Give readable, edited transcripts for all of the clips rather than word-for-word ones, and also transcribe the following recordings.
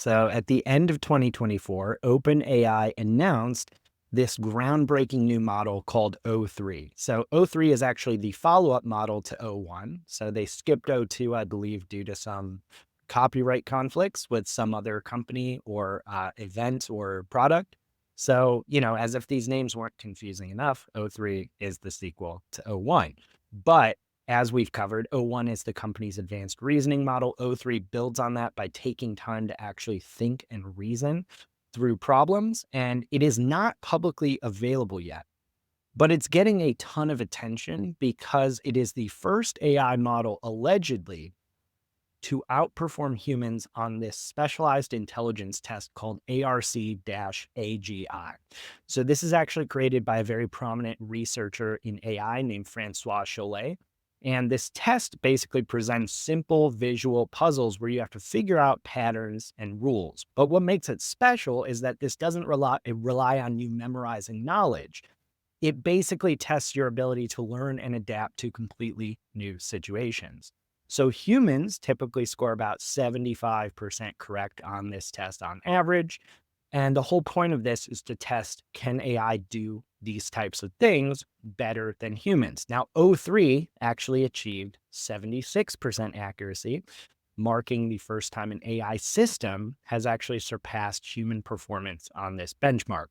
So at the end of 2024, OpenAI announced this groundbreaking new model called O3. So O3 is actually the follow-up model to O1. So they skipped O2, I believe, due to some copyright conflicts with some other company or event or product. So, as if these names weren't confusing enough, O3 is the sequel to O1. But as we've covered, O1 is the company's advanced reasoning model. O3 builds on that by taking time to actually think and reason through problems. And it is not publicly available yet, but it's getting a ton of attention because it is the first AI model allegedly to outperform humans on this specialized intelligence test called ARC-AGI. So this is actually created by a very prominent researcher in AI named Francois Cholet. And this test basically presents simple visual puzzles where you have to figure out patterns and rules. But what makes it special is that this doesn't rely on you memorizing knowledge. It basically tests your ability to learn and adapt to completely new situations. So humans typically score about 75% correct on this test on average. And the whole point of this is to test, can AI do these types of things better than humans? Now, O3 actually achieved 76% accuracy, marking the first time an AI system has actually surpassed human performance on this benchmark.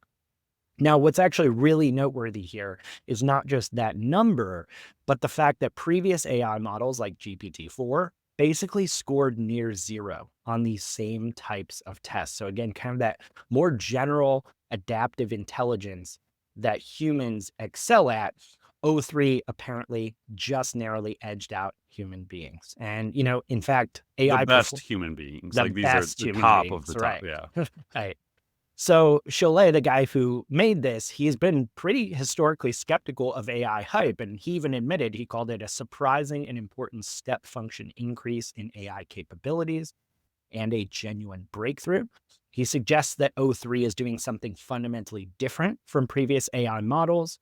Now, what's actually really noteworthy here is not just that number, but the fact that previous AI models like GPT-4 basically scored near zero on these same types of tests. So again, kind of that more general adaptive intelligence that humans excel at, O3 apparently just narrowly edged out human beings. And, in fact, The AI best perform human beings, the like these are best the human top of beings, the top. right? Yeah. Right. So Cholet, the guy who made this, he's been pretty historically skeptical of AI hype, and he even admitted he called it a surprising and important step function increase in AI capabilities and a genuine breakthrough. He suggests that O3 is doing something fundamentally different from previous AI models.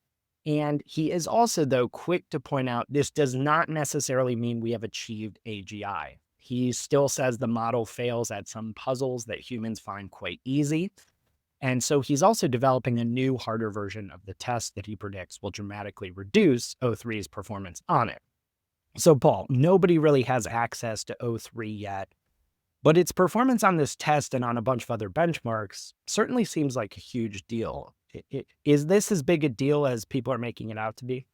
And he is also, though, quick to point out this does not necessarily mean we have achieved AGI. He still says the model fails at some puzzles that humans find quite easy. And so he's also developing a new, harder version of the test that he predicts will dramatically reduce O3's performance on it. So, Paul, nobody really has access to O3 yet, but its performance on this test and on a bunch of other benchmarks certainly seems like a huge deal. Is this as big a deal as people are making it out to be?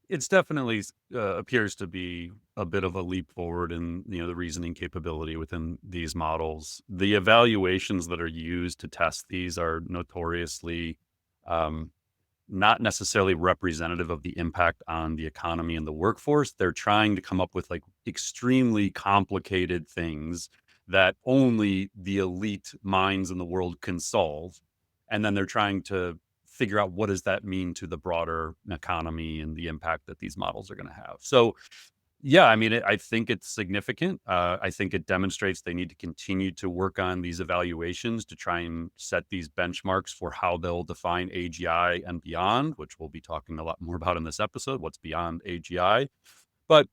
It's definitely appears to be a bit of a leap forward in the reasoning capability within these models. The evaluations that are used to test these are notoriously um, not necessarily representative of the impact on the economy and the workforce. They're trying to come up with like extremely complicated things that only the elite minds in the world can solve. And then they're trying to figure out what does that mean to the broader economy and the impact that these models are going to have. So yeah, I mean, I think it's significant. I think it demonstrates they need to continue to work on these evaluations to try and set these benchmarks for how they'll define AGI and beyond, which we'll be talking a lot more about in this episode, what's beyond AGI. But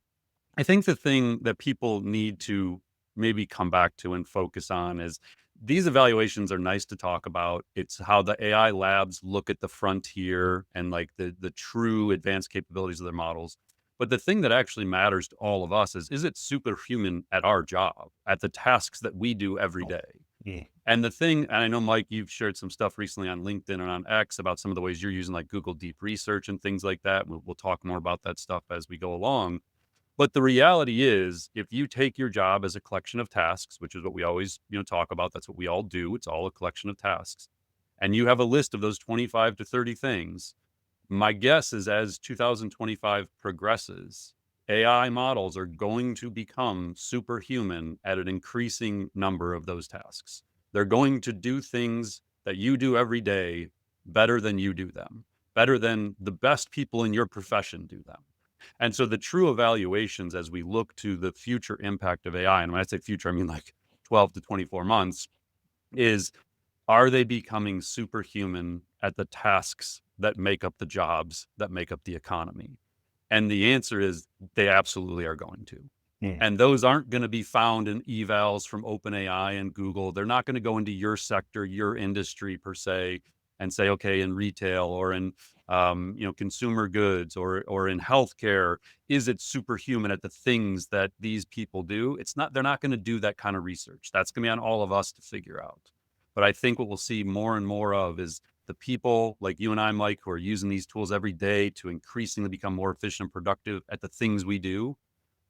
I think the thing that people need to maybe come back to and focus on is these evaluations are nice to talk about. It's how the AI labs look at the frontier and like the true advanced capabilities of their models. But the thing that actually matters to all of us is it superhuman at our job, at the tasks that we do every day? Yeah. And the thing, and I know, Mike, you've shared some stuff recently on LinkedIn and on X about some of the ways you're using like Google Deep Research and things like that. We'll talk more about that stuff as we go along. But the reality is, if you take your job as a collection of tasks, which is what we always, talk about, that's what we all do. It's all a collection of tasks. And you have a list of those 25 to 30 things. My guess is as 2025 progresses, AI models are going to become superhuman at an increasing number of those tasks. They're going to do things that you do every day better than you do them, better than the best people in your profession do them. And so the true evaluations as we look to the future impact of AI, and when I say future, I mean like 12 to 24 months, is are they becoming superhuman at the tasks that make up the jobs that make up the economy? And the answer is they absolutely are going to. Mm. And those aren't going to be found in evals from OpenAI and Google. They're not going to go into your sector, your industry per se, and say, okay, in retail or in consumer goods or in healthcare, is it superhuman at the things that these people do? It's not. They're not going to do that kind of research. That's going to be on all of us to figure out. But I think what we'll see more and more of is the people like you and I, Mike, who are using these tools every day to increasingly become more efficient and productive at the things we do.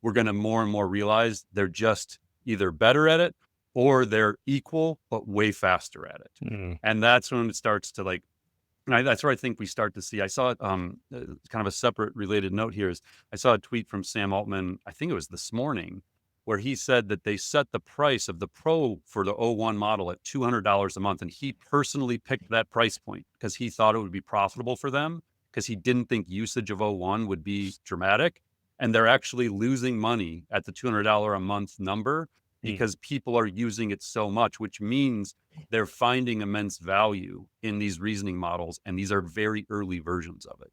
We're going to more and more realize they're just either better at it or they're equal, but way faster at it. Mm. And that's when it starts to that's where I think we start to see. I saw it, kind of a separate related note here is I saw a tweet from Sam Altman, I think it was this morning, where he said that they set the price of the Pro for the O1 model at $200 a month. And he personally picked that price point because he thought it would be profitable for them because he didn't think usage of O1 would be dramatic. And they're actually losing money at the $200 a month number Mm. because people are using it so much, which means they're finding immense value in these reasoning models, and these are very early versions of it.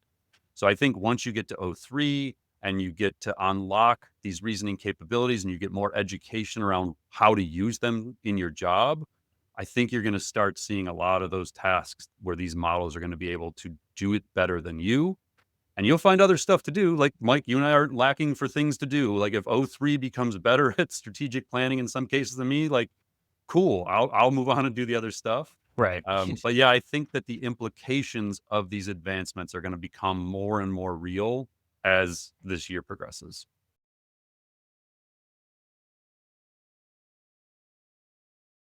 So I think once you get to O3 and you get to unlock these reasoning capabilities and you get more education around how to use them in your job, I think you're going to start seeing a lot of those tasks where these models are going to be able to do it better than you. And you'll find other stuff to do. Like Mike, you and I aren't lacking for things to do. Like if O3 becomes better at strategic planning in some cases than me, like cool, I'll move on and do the other stuff. Right. But yeah, I think that the implications of these advancements are going to become more and more real as this year progresses.